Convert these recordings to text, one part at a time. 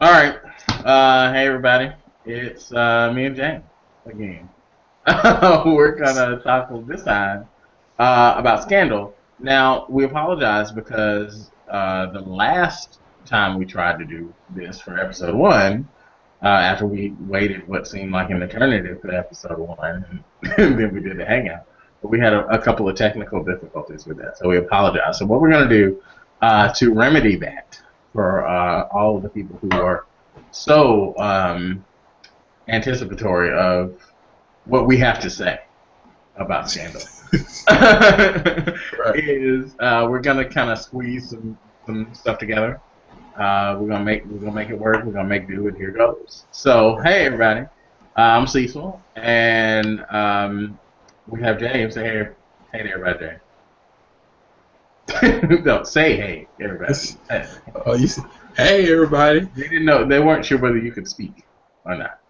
All right. Hey, everybody. It's me and James again. We're going to talk this time about Scandal. Now, we apologize because the last time we tried to do this for episode one, after we waited what seemed like an eternity for episode one, and then we did the hangout, but we had a couple of technical difficulties with that, so we apologize. So, what we're going to do to remedy that for all of the people who are so anticipatory of what we have to say about Scandal Right. is we're gonna kind of squeeze some stuff together. We're gonna make it work. We're gonna make do, and here goes. So hey everybody, I'm Cecil, and we have James. Say hey to everybody, James. No, say hey everybody. Hey. Oh, hey everybody. They didn't know. They weren't sure whether you could speak or not.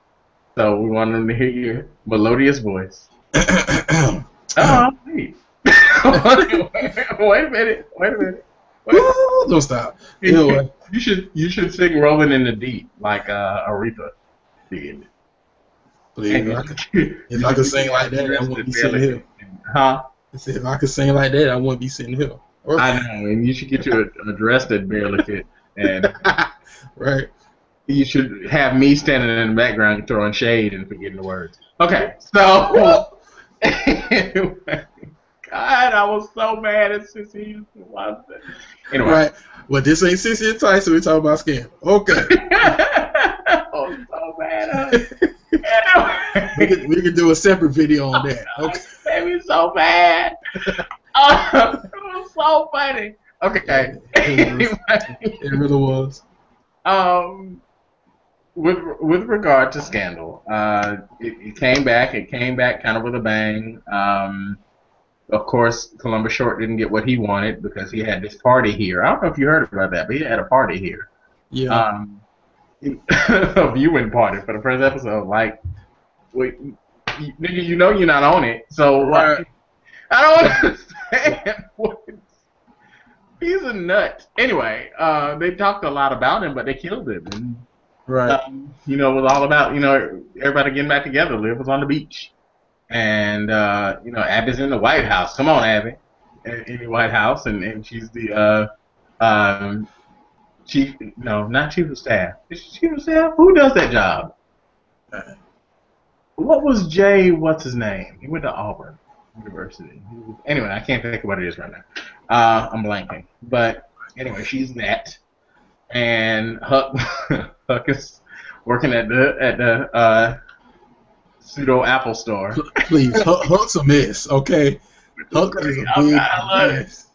So we wanted them to hear your melodious voice. Oh, wait. Wait a minute. Don't stop. You should sing "Rolling in the Deep" like Aretha did. Please, if I could sing like that, I wouldn't be sitting here. Huh? If I could sing like that, I wouldn't be sitting here. I know, and you should get you a dress that barely fit, and right. you should have me standing in the background throwing shade and forgetting the words. Okay, so anyway, God, I was so mad at Sissy. Anyway, Right. Well, this ain't Sissy and Tyson. We're talking about Scandal. Okay. I was so mad at her. Anyway. we could do a separate video on that. Okay. It made me so bad. It was so funny. Okay. It really was. With regard to Scandal, it came back. It came back kind of with a bang. Of course, Columbus Short didn't get what he wanted because he had this party here. I don't know if you heard about that, but he had a party here. Yeah. A viewing party for the first episode. Like, wait, nigga, you know you're not on it, so Right. like, I don't understand. He's a nut. Anyway, they talked a lot about him, but they killed him. And, Right. it was all about, everybody getting back together. Liv was on the beach. And, Abby's in the White House. Come on, Abby. In the White House. And she's the chief, no, not chief of staff. Is she chief of staff? Who does that job? What was Jay, what's his name? He went to Auburn University. Anyway, I can't think of what it is right now. I'm blanking. But anyway, she's that. And Huck, Huck is working at the pseudo Apple store. Please, Huck's a mess, okay? Huck is a big mess.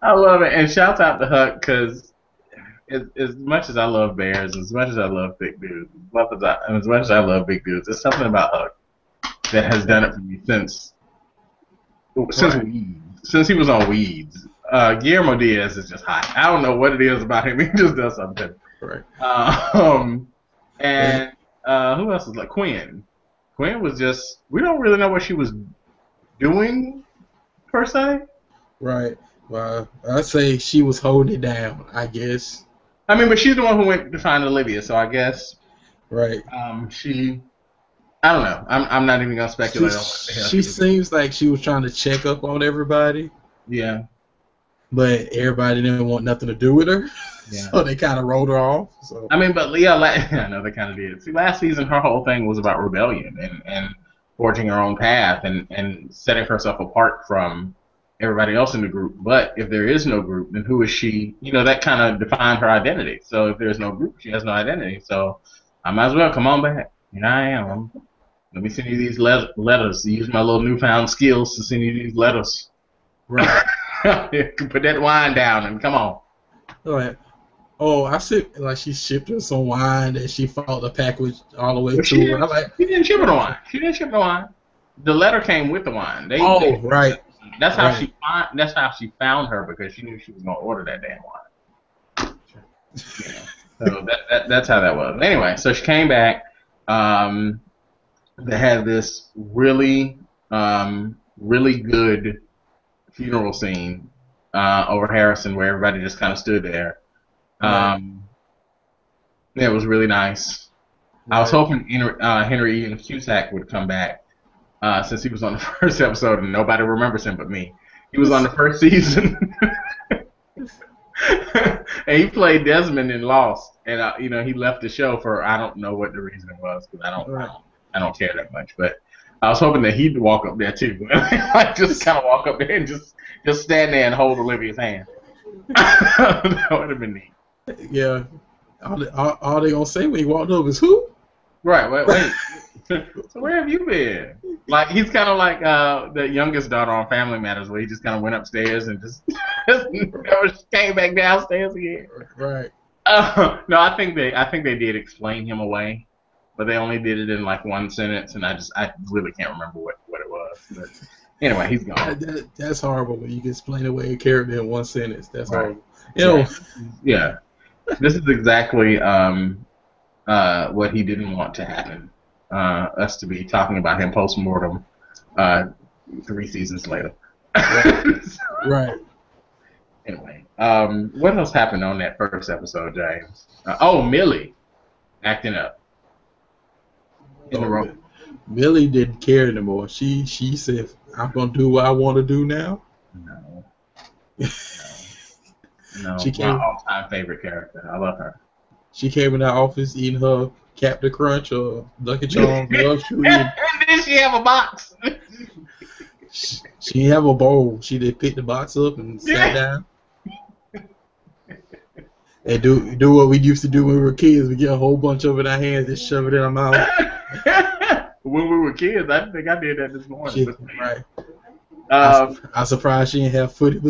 I love it. And shouts out to Huck because as much as I love bears, as much as I love big dudes, as much as I love big dudes, there's something about Huck that has done it for me since Weeds. Since he was on Weeds. Guillermo Diaz is just hot. I don't know what it is about him. He just does something. Right. And who else is like Quinn? Quinn was just, we don't really know what she was doing per se. Right. Well, I'd say she was holding it down, I guess. I mean, but she's the one who went to find Olivia, so I guess. Right. I don't know. I'm not even gonna speculate on what the hell she seems like she was trying to check up on everybody. Yeah. But everybody didn't want nothing to do with her. Yeah. So they kind of rolled her off. So. I mean, but Leah, I know they kind of did. See, last season, her whole thing was about rebellion and forging her own path and setting herself apart from everybody else in the group. But if there is no group, then who is she? That kind of defined her identity. So if there's no group, she has no identity. So I might as well come on back. Here I am. Let me send you these letters. Use my little newfound skills to send you these letters. Right. Put that wine down and come on. Right. Oh, I said like she shipped her some wine that she followed the package all the way to her. I'm like, she didn't ship her the wine. She didn't ship the wine. The letter came with the wine. Right. That's how she found her because she knew she was gonna order that damn wine. So that's how that was. Anyway, so she came back. They had this really good funeral scene over Harrison where everybody just kind of stood there. It was really nice. I was Right. hoping Henry Ian Cusack would come back since he was on the first episode and nobody remembers him but me. He was on the first season. And he played Desmond in Lost, and he left the show for I don't know what the reason was because Right. I don't care that much. But I was hoping that he'd walk up there too, like just kind of walk up there and just stand there and hold Olivia's hand. That would have been neat. Yeah. All they gonna say when he walked up is who? Right. Wait. So where have you been? Like he's kind of like the youngest daughter on Family Matters, where he just kind of went upstairs and just never came back downstairs again. Right. No, I think they did explain him away, but they only did it in like one sentence, and I really can't remember what it was. But anyway, he's gone. That's horrible when you can explain away a character in one sentence. That's Right. horrible. Yeah, this is exactly what he didn't want to happen. Us to be talking about him post-mortem 3 seasons later. Right. Anyway, what else happened on that first episode, James? Millie acting up in the room. Millie didn't care anymore. She said, "I'm gonna do what I want to do now." No, She my all-time favorite character. I love her. She came in the office eating her Captain Crunch or Lucky Charms luxury. And then she have a box. She didn't have a bowl. She did pick the box up and sat down. And do what we used to do when we were kids. We get a whole bunch of it in our hands and shove it in our mouth. When we were kids, I think I did that this morning. Right. I'm surprised she didn't have footy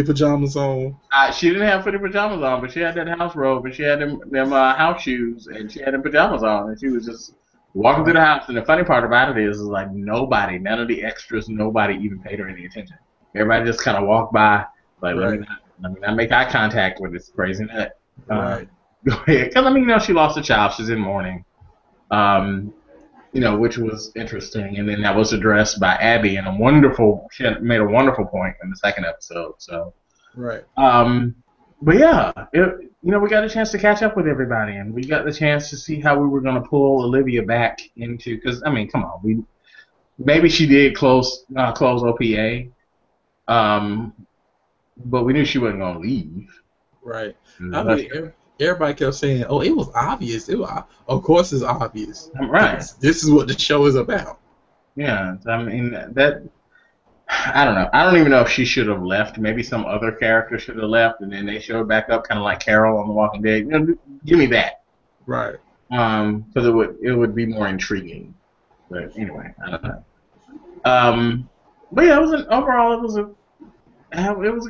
pajamas on. She didn't have footy pajamas on, but she had that house robe, and she had them house shoes, and she had them pajamas on, and she was just walking through the house. And the funny part about it is like nobody, none of the extras, nobody even paid her any attention. Everybody just kind of walked by, like let me not make eye contact with this crazy nut. Right. Go ahead, because she lost a child. She's in mourning. Which was interesting, and then that was addressed by Abby in she had made a wonderful point in the second episode. So, right. But yeah, we got a chance to catch up with everybody, and we got the chance to see how we were going to pull Olivia back into, because come on, maybe she did close OPA, but we knew she wasn't going to leave. Right. Everybody kept saying, "Oh, it was obvious. Of course, it's obvious. Right. This is what the show is about." Yeah. That. I don't know. I don't even know if she should have left. Maybe some other character should have left, and then they showed back up, kind of like Carol on The Walking Dead. Give me that. Right. Because it would be more intriguing. But anyway, I don't know. But yeah, it was a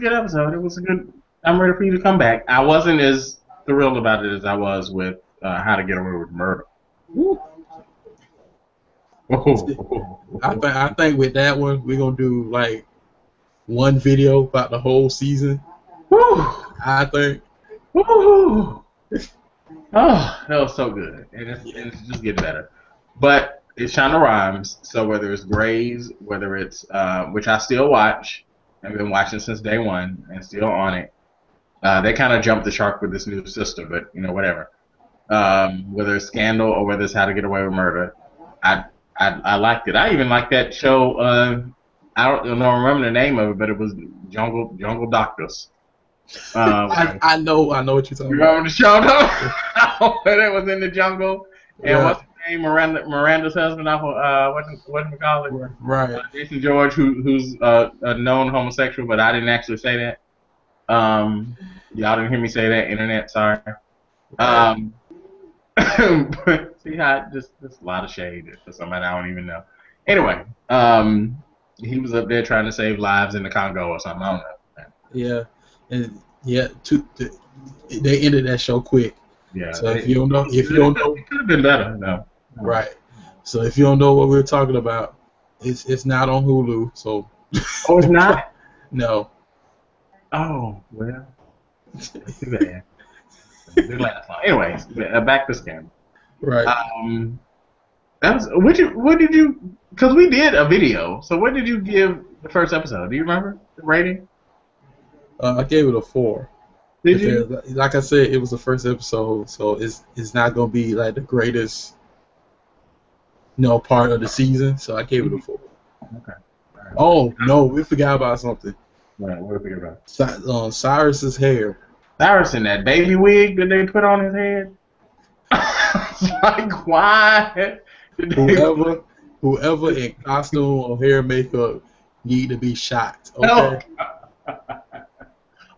good episode. It was a good. I'm ready for you to come back. I wasn't as thrilled about it as I was with How to Get Away with Murder. I think with that one we're gonna do like one video about the whole season. I think. Oh, that was so good, and it's just getting better. But it's Shonda Rhimes, so whether it's Grey's, whether it's which I still watch, I've been watching since day one and still on it. They kind of jumped the shark with this new sister, but whatever. Whether it's Scandal or whether it's How to Get Away with Murder, I liked it. I even liked that show. I don't remember the name of it, but it was Jungle Doctors. I know what you're talking about. Remember the show though? When it was in the jungle, and what's his name? Miranda's husband off of what you call it? Right. Jason George, who's a known homosexual, but I didn't actually say that. Y'all didn't hear me say that. Internet, sorry. But see how just a lot of shade for somebody I don't even know. Anyway, he was up there trying to save lives in the Congo or something. I don't know. Yeah, and they ended that show quick. Yeah. So if you don't know, it could have been better. No. Right. So if you don't know what we're talking about, it's not on Hulu. So. Oh, it's not. No. Oh well. That's too bad. The last one. Anyways, back to Scandal. Right. That was what did you? Because we did a video. So what did you give the first episode? Do you remember the rating? I gave it a 4. Did But you? like I said, it was the first episode, so it's not gonna be like the greatest, part of the season. So I gave it a Mhm. 4. Okay. All right. Oh no, we forgot about something. Right, what did we about? Cyrus's hair. Cyrus in that baby wig that they put on his head. It's like, why did they put? Whoever, whoever in costume or hair makeup need to be shot. Oh, Okay.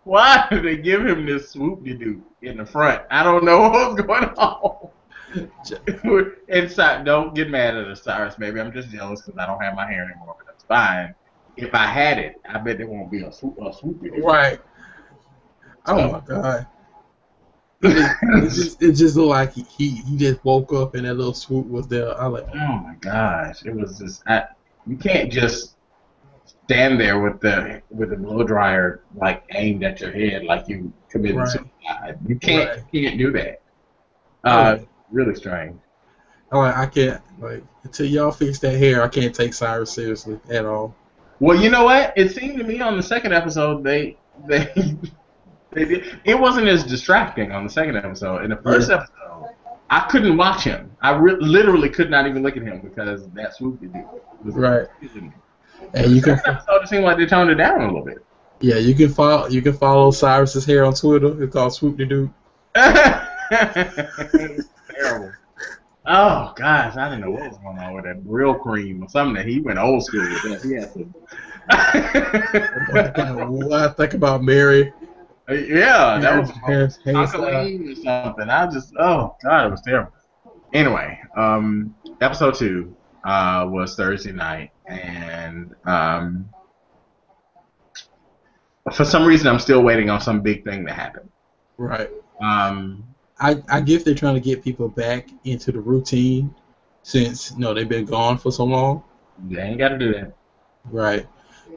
why did they give him this swoop de doo in the front? I don't know what's going on. Inside, don't get mad at us, Cyrus. Maybe I'm just jealous because I don't have my hair anymore, but that's fine. If I had it, I bet there won't be a swoop de doo. Right. Oh So, my god. It just looked like he just woke up and that little swoop was there. I was like, oh my gosh, it was just you can't just stand there with the blow dryer like aimed at your head like you committed right, suicide. right. You can't do that. I was Uh, like, really strange. I can't until y'all fix that hair. I can't take Cyrus seriously at all. Well, you know what? It seemed to me on the second episode they they did. It wasn't as distracting on the second episode. In the Yeah, first episode, I couldn't watch him. I literally could not even look at him because that swoop he did was right. confusing me. But And the you can second episode, it seemed like they toned it down a little bit. you can follow Cyrus's hair on Twitter. It's called Swoop the Dude. It's terrible. Oh gosh, I didn't know what was going on with that real cream or something. That he went old school with that. He had What I think about Mary yeah, that hair, was hairstyle. Uncle or something. I just, oh god, it was terrible. Anyway, episode 2 was Thursday night, and for some reason, I'm still waiting on some big thing to happen. Right. Um, I guess they're trying to get people back into the routine since they've been gone for so long. they ain't got to do that. Right.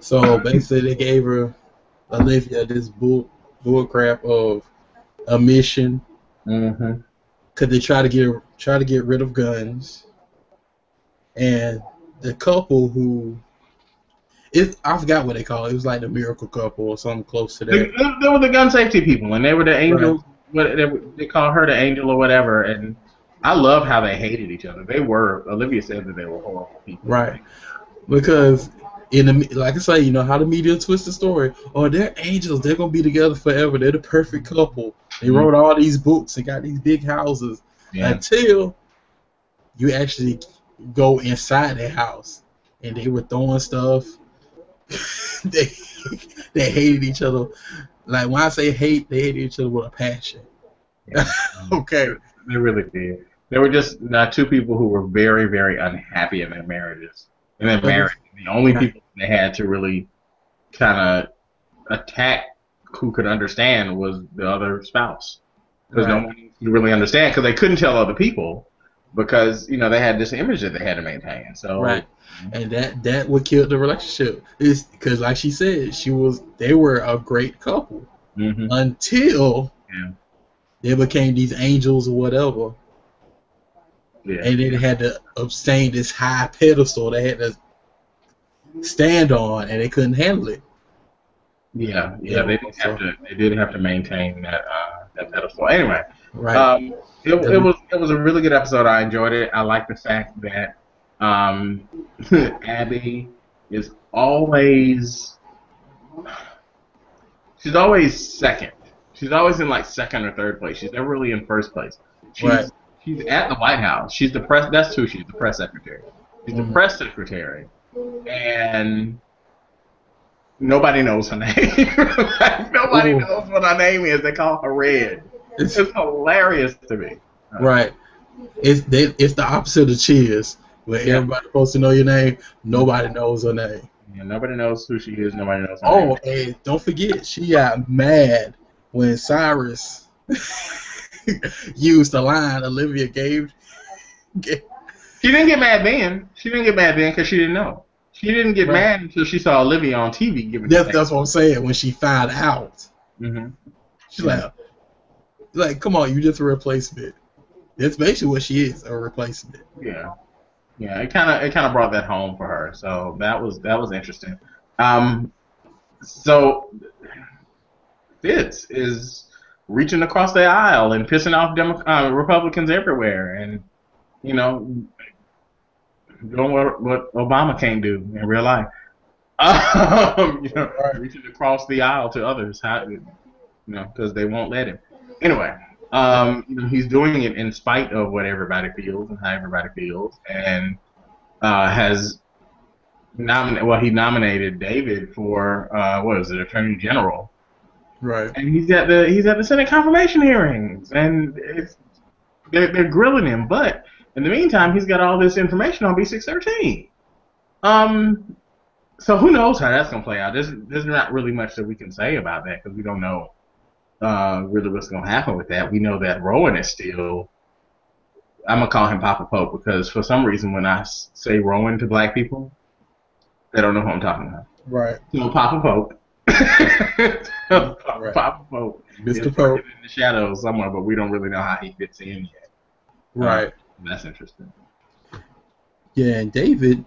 So basically, they gave Olivia this bull crap of a mission Mm-hmm. because they try to get rid of guns, and the couple who I forgot what they call it. It was like the miracle couple or something close to that. They were the gun safety people, and they were the Right. angels. What they call her the angel or whatever. And I love how they hated each other. They were. Olivia said that they were horrible people. Right. Because like I say, how the media twists the story. Oh, they're angels. They're gonna be together forever. They're the perfect couple. They wrote all these books and got these big houses Yeah. until you actually go inside their house and they were throwing stuff. they they hated each other. Like when I say hate, they hated each other with a passion. Yeah. Okay. They really did. They were just two people who were very, very unhappy in their marriages. In their marriage, the only people they had to really kind of attack who could understand was the other spouse. Because no one could really understand because they couldn't tell other people because they had this image that they had to maintain. So Right. And that what killed the relationship is because, like she said, they were a great couple until they became these angels or whatever, and then they had to obtain this high pedestal they had to stand on, and they couldn't handle it. Yeah, they did have to maintain that pedestal. Anyway, Right. it was a really good episode. I enjoyed it. I like the fact that Abby is always second. She's always in like second or third place. She's never really in first place. She's at the White House. She's the press. That's who she's the press secretary. She's the press secretary, and nobody knows her name. Nobody knows what her name is. They call her Red. It's hilarious to me. Right. It's the opposite of Cheers, where everybody's supposed to know your name. Nobody knows her name. Yeah, nobody knows who she is. Nobody knows her name. And don't forget, she got mad when Cyrus used the line Olivia gave. She didn't get mad then. She didn't get mad then because she didn't know. She didn't get mad until she saw Olivia on TV giving. That's what I'm saying. When she found out, she's like, "Come on, you just a replacement." That's basically what she is, a replacement. Yeah. It kind of brought that home for her. So that was interesting. So this is reaching across the aisle and pissing off Republicans everywhere, and you know, doing what Obama can't do in real life. Reaching across the aisle to others, because they won't let him. Anyway, he's doing it in spite of what everybody feels and how everybody feels, and he nominated David for Attorney General. Right. And he's at the Senate confirmation hearings, and they're grilling him. But in the meantime, he's got all this information on B613. So who knows how that's gonna play out? There's not really much that we can say about that because we don't know really what's gonna happen with that. We know that Rowan is still. I'm gonna call him Papa Pope because for some reason when I say Rowan to black people, they don't know who I'm talking about. Right. So Papa Pope. Right. Papa Pope. Mr. Pope in the shadows somewhere, but we don't really know how he fits in yet. Right. That's interesting. Yeah, and David,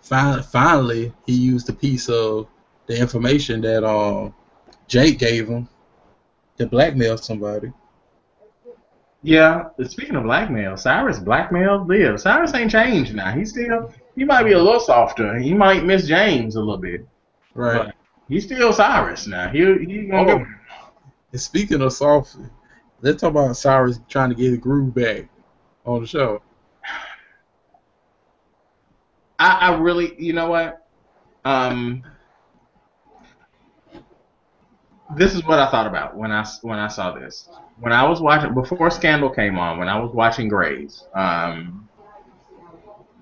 finally he used a piece of the information that Jake gave him to blackmail somebody. Yeah, speaking of blackmail, Cyrus blackmailed Liv. Cyrus ain't changed now. He might be a little softer. He might miss James a little bit. Right. But he's still Cyrus now. He gonna go. And speaking of soft, let's talk about Cyrus trying to get a groove back on the show. I really, you know what? This is what I thought about when I saw this. When I was watching before Scandal came on, when I was watching Grey's,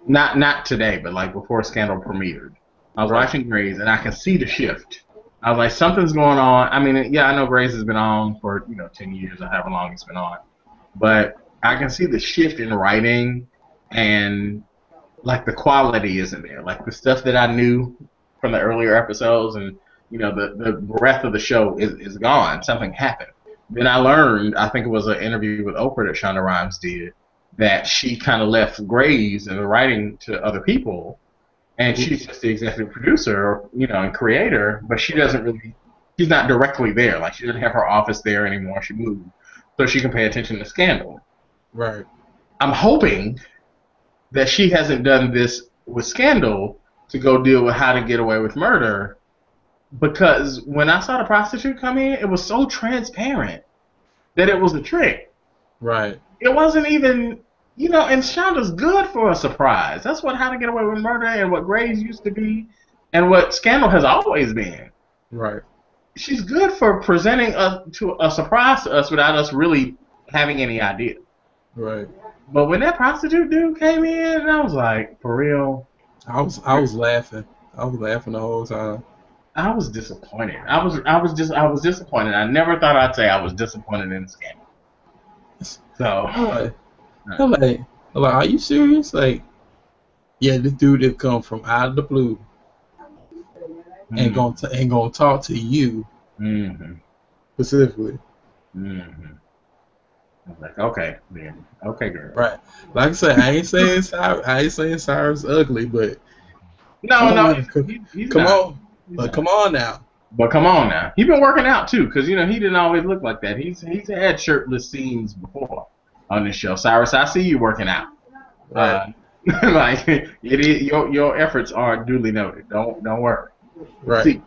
not today, but like before Scandal premiered, I was watching Grey's and I can see the shift. I was like, something's going on. I mean, yeah, I know Grey's has been on for 10 years or however long it's been on, but I can see the shift in writing and like the quality isn't there. Like the stuff that I knew from the earlier episodes and the breadth of the show is gone. Something happened. Then I learned, I think it was an interview with Oprah that Shonda Rhimes did, that she kind of left Grey's and the writing to other people, and she's just the executive producer, and creator, but she's not directly there. Like she doesn't have her office there anymore. She moved, so she can pay attention to Scandal. Right. I'm hoping that she hasn't done this with Scandal to go deal with How to Get Away with Murder. Because when I saw the prostitute come in, it was so transparent that it was a trick. Right. It wasn't even, and Shonda's good for a surprise. That's what How to Get Away with Murder and what Grey's used to be and what Scandal has always been. Right. She's good for presenting a surprise to us without us really having any idea. Right. But when that prostitute dude came in, I was like, for real. I was laughing. I was laughing the whole time. I was disappointed. I was disappointed. I never thought I'd say I was disappointed in Scandal. So, I'm like, are you serious? Like, yeah, this dude that come from out of the blue ain't gonna talk to you specifically. Mm-hmm. I was like, okay, man, okay, girl. Right. Like I said, I ain't saying Cyrus ugly, but come on. But come on now. But come on now. He's been working out too, because he didn't always look like that. He's had shirtless scenes before on this show. Cyrus, I see you working out. Right. Like your efforts are duly noted. Don't worry. Right. See,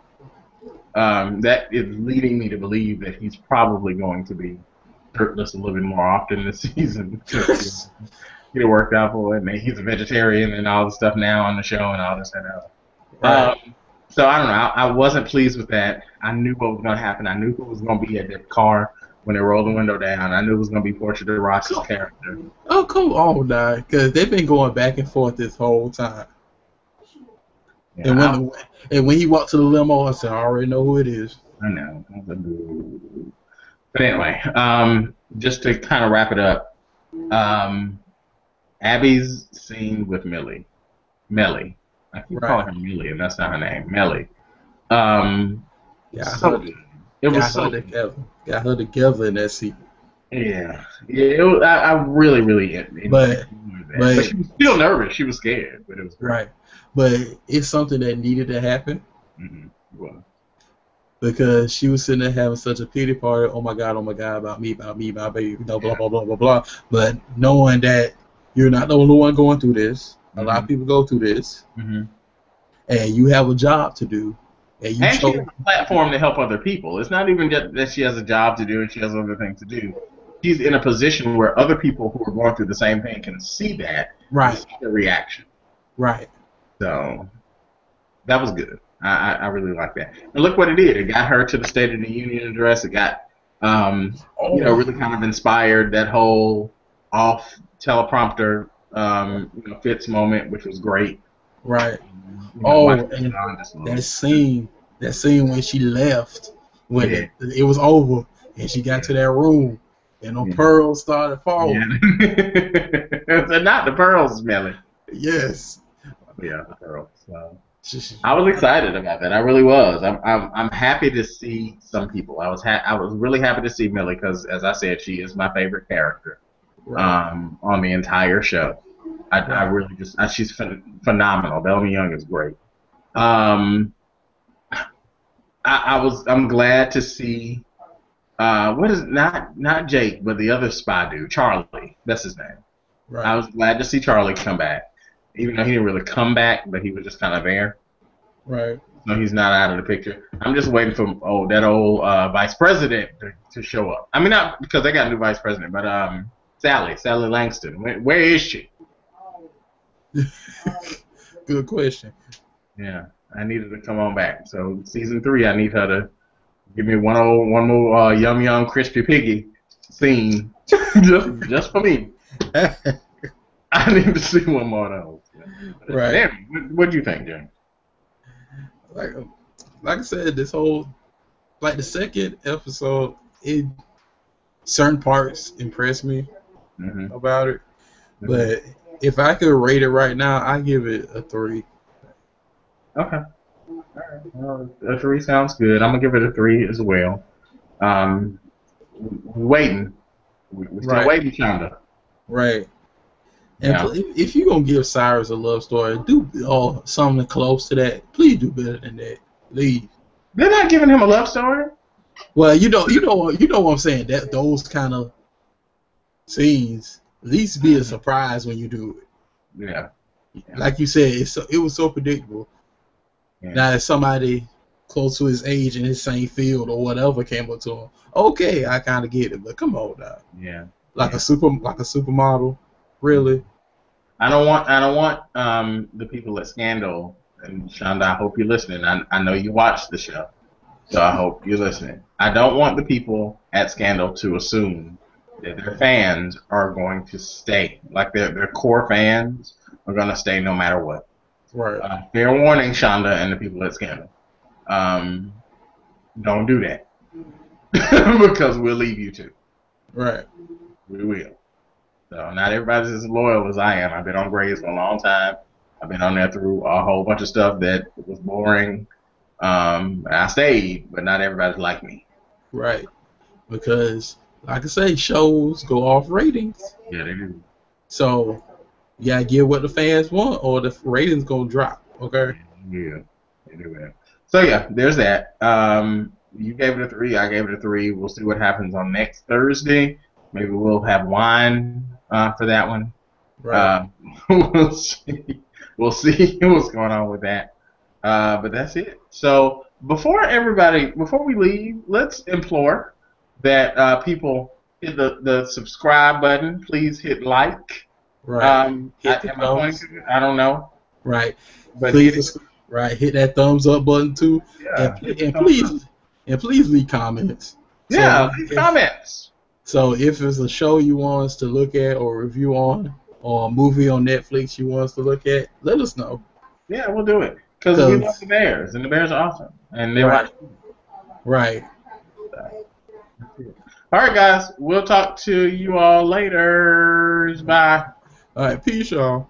that is leading me to believe that he's probably going to be shirtless a little bit more often this season. Get worked out for it. And he's a vegetarian and all the stuff now on the show and all this and that. Right. So I don't know. I wasn't pleased with that. I knew what was going to happen. I knew who was going to be at the car when they rolled the window down. I knew it was going to be Portia de Ross's character. Oh, come on, now, because they've been going back and forth this whole time. Yeah, and when he walked to the limo, I said, I already know who it is. I know. But anyway, just to kind of wrap it up, Abby's scene with Mellie. I keep calling her Millie, and that's not her name. Mellie. It was so together. Got her together in that scene. Yeah. I really but she was still nervous. She was scared, but it was great. Right. But it's something that needed to happen. Mm-hmm. Well. because she was sitting there having such a pity party. Oh my God, about me, my baby, blah blah blah blah blah blah. But knowing that you're not the only one going through this, a lot of people go through this, and you have a job to do, and she has a platform to help other people. It's not even just that she has a job to do and she has other things to do. She's in a position where other people who are going through the same thing can see that, right? See the reaction, right? So that was good. I really like that. And look what it did. It got her to the State of the Union address. It got, really kind of inspired that whole off teleprompter, Fitz moment, which was great. Right. And that scene when she left, when it was over, and she got to that room, and the pearls started falling. Yeah. Not the pearls smelling. Yes. Yeah, the pearls. So. I was excited about that. I really was. I'm happy to see some people. I was really happy to see Millie because, as I said, she is my favorite character on the entire show. I really she's phenomenal. Bellamy Young is great. I'm glad to see what is not Jake, but the other spy dude, Charlie. That's his name. Right. I was glad to see Charlie come back. Even though he didn't really come back, but he was just kind of there. Right. So he's not out of the picture. I'm just waiting for that old vice president to show up. I mean, not because they got a new vice president, but Sally Langston. Where is she? Good question. Yeah, I need her to come on back. So season 3, I need her to give me one more yum crispy piggy scene just for me. I need to see one more of those. Right. Damn, what do you think, James? Like I said, this whole, the second episode, certain parts impressed me about it. But if I could rate it right now, I give it a 3. Okay. All right. Well, a 3 sounds good. I'm gonna give it a 3 as well. We're waiting. We're still waiting, Shonda. Right. And if you're gonna give Cyrus a love story, do something close to that. Please do better than that. Please. They're not giving him a love story. Well, you know what I'm saying. That those kind of scenes, at least be a surprise when you do it. Yeah. Like you said, it was so predictable. Yeah. Now, if somebody close to his age in his same field or whatever came up to him, okay, I kind of get it. But come on, now. Yeah. Like a supermodel, really. I don't want the people at Scandal, and Shonda, I hope you're listening. I know you watch the show, so I hope you're listening. I don't want the people at Scandal to assume that their fans are going to stay. Like their core fans are going to stay no matter what. Right. Fair warning, Shonda and the people at Scandal. Don't do that. Because we'll leave you too. Right. We will. So not everybody's as loyal as I am. I've been on Grey's for a long time. I've been on there through a whole bunch of stuff that was boring. I stayed, but not everybody's like me. Right. Because, like I say, shows go off ratings. Yeah, they do. So, you gotta get what the fans want, or the ratings gonna drop. Okay. Yeah, they do that. So yeah, there's that. You gave it a 3. I gave it a 3. We'll see what happens on next Thursday. Maybe we'll have wine for that one. Right. We'll see. We'll see what's going on with that. But that's it. So before we leave, let's implore that people hit the subscribe button. Please hit like. Right. I don't know. Right. But please, hit that thumbs up button too. Yeah. And please leave comments. Yeah, leave comments. So if it's a show you want us to look at or review on, or a movie on Netflix you want us to look at, let us know. Yeah, we'll do it. Because we love the Bears, and the Bears are awesome. And they watch. Right. All right, guys. We'll talk to you all later. Bye. All right. Peace, y'all.